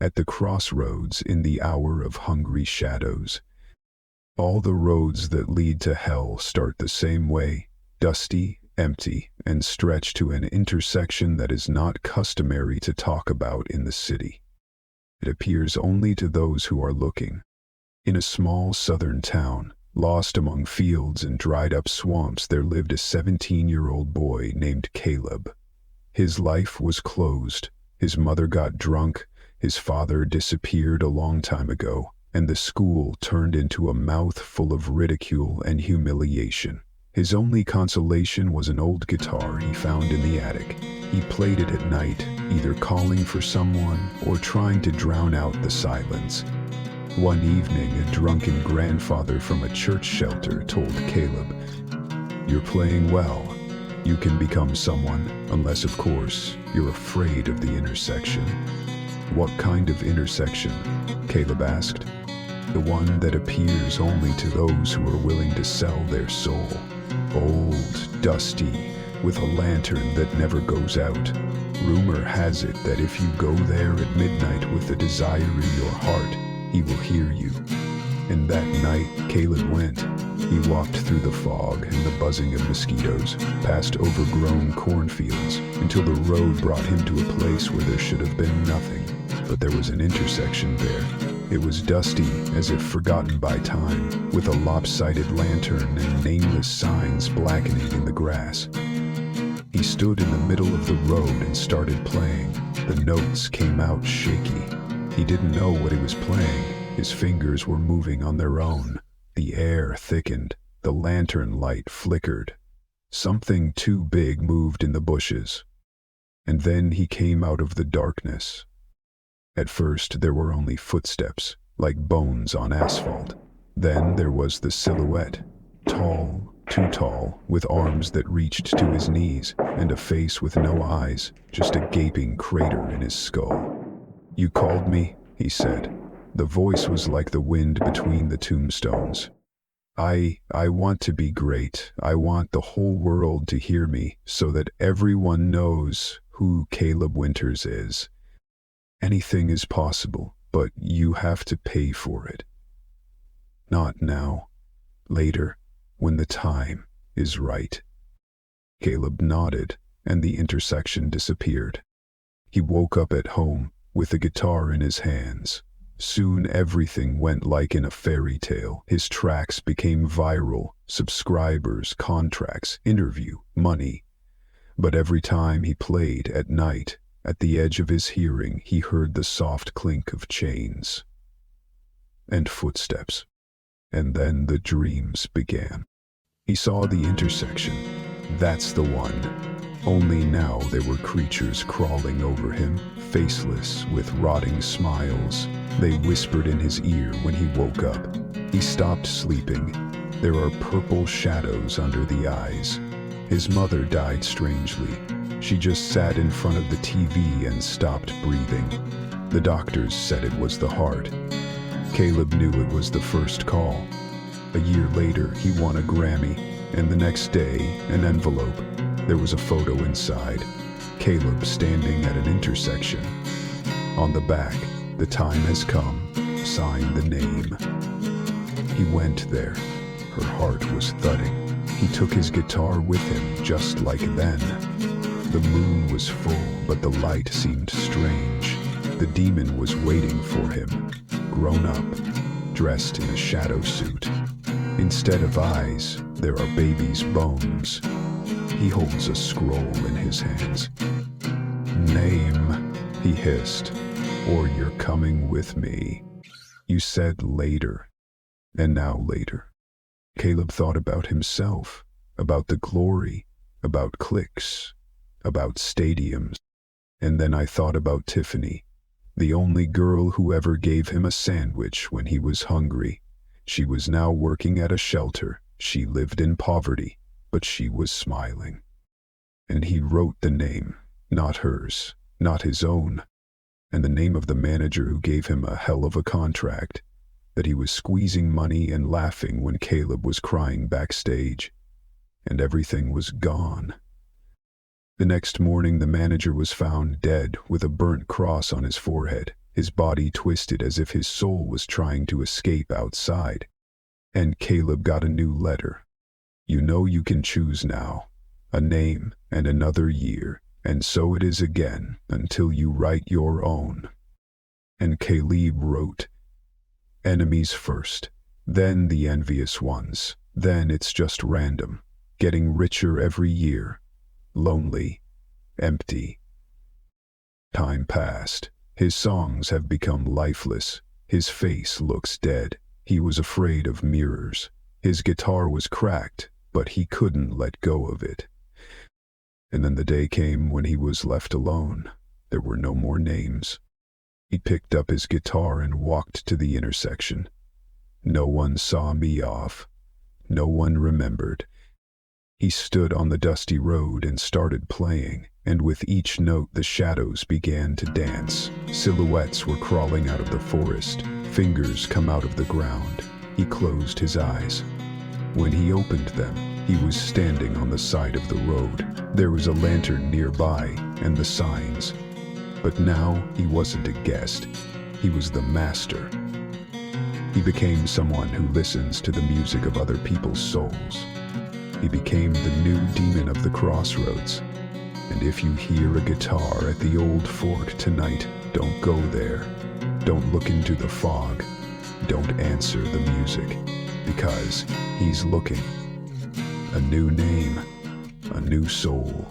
at the crossroads in the hour of hungry shadows. All the roads that lead to hell start the same way, dusty, empty, and stretch to an intersection that is not customary to talk about in the city. It appears only to those who are looking. In a small southern town, lost among fields and dried-up swamps, there lived a 17-year-old boy named Caleb. His life was closed. His mother got drunk, his father disappeared a long time ago, and the school turned into a mouth full of ridicule and humiliation. His only consolation was an old guitar he found in the attic. He played it at night, either calling for someone or trying to drown out the silence. One evening, a drunken grandfather from a church shelter told Caleb, "You're playing well. You can become someone, unless, of course, you're afraid of the intersection." "What kind of intersection?" Caleb asked. "The one that appears only to those who are willing to sell their soul. Old, dusty, with a lantern that never goes out. Rumor has it that if you go there at midnight with a desire in your heart, he will hear you." And that night, Caleb went. He walked through the fog and the buzzing of mosquitoes, past overgrown cornfields, until the road brought him to a place where there should have been nothing. But there was an intersection there. It was dusty, as if forgotten by time, with a lopsided lantern and nameless signs blackening in the grass. He stood in the middle of the road and started playing. The notes came out shaky. He didn't know what he was playing. His fingers were moving on their own. The air thickened. The lantern light flickered. Something too big moved in the bushes. And then he came out of the darkness. At first there were only footsteps, like bones on asphalt. Then there was the silhouette, tall, too tall, with arms that reached to his knees, and a face with no eyes, just a gaping crater in his skull. "You called me," he said. The voice was like the wind between the tombstones. I want to be great. I want the whole world to hear me, so that everyone knows who Caleb Winters is. Anything is possible, but you have to pay for it. Not now. Later, when the time is right." Caleb nodded, and the intersection disappeared. He woke up at home, with the guitar in his hands. Soon everything went like in a fairy tale. His tracks became viral, subscribers, contracts, interview, money. But every time he played at night, at the edge of his hearing, he heard the soft clink of chains and footsteps. And then the dreams began. He saw the intersection. That's the one. Only now there were creatures crawling over him, faceless, with rotting smiles. They whispered in his ear when he woke up. He stopped sleeping. There are purple shadows under the eyes. His mother died strangely. She just sat in front of the TV and stopped breathing. The doctors said it was the heart. Caleb knew it was the first call. A year later, he won a Grammy, and the next day, an envelope. There was a photo inside. Caleb standing at an intersection. On the back, "The time has come. Sign the name." He went there. Her heart was thudding. He took his guitar with him, just like then. The moon was full, but the light seemed strange. The demon was waiting for him, grown up, dressed in a shadow suit. Instead of eyes, there are baby's bones. He holds a scroll in his hands. "Name," he hissed, "or you're coming with me." You said later, and now later. Caleb thought about himself, about the glory, about cliques, about stadiums. And then I thought about Tiffany, the only girl who ever gave him a sandwich when he was hungry. She was now working at a shelter. She lived in poverty, but she was smiling. And he wrote the name, not hers, not his own, and the name of the manager who gave him a hell of a contract, that he was squeezing money and laughing when Caleb was crying backstage, and everything was gone. The next morning, the manager was found dead with a burnt cross on his forehead. His body twisted as if his soul was trying to escape outside. And Caleb got a new letter. You know you can choose now, a name and another year, and so it is again until you write your own. And Caleb wrote, enemies first, then the envious ones, then it's just random, getting richer every year, lonely, empty. Time passed. His songs have become lifeless. His face looks dead. He was afraid of mirrors. His guitar was cracked, but he couldn't let go of it. And then the day came when he was left alone. There were no more names. He picked up his guitar and walked to the intersection. No one saw me off. No one remembered. He stood on the dusty road and started playing, and with each note the shadows began to dance. Silhouettes were crawling out of the forest, fingers come out of the ground. He closed his eyes. When he opened them, he was standing on the side of the road. There was a lantern nearby and the signs. But now he wasn't a guest. He was the master. He became someone who listens to the music of other people's souls. He became the new demon of the crossroads. And if you hear a guitar at the old fork tonight, don't go there. Don't look into the fog. Don't answer the music, because he's looking. A new name, a new soul.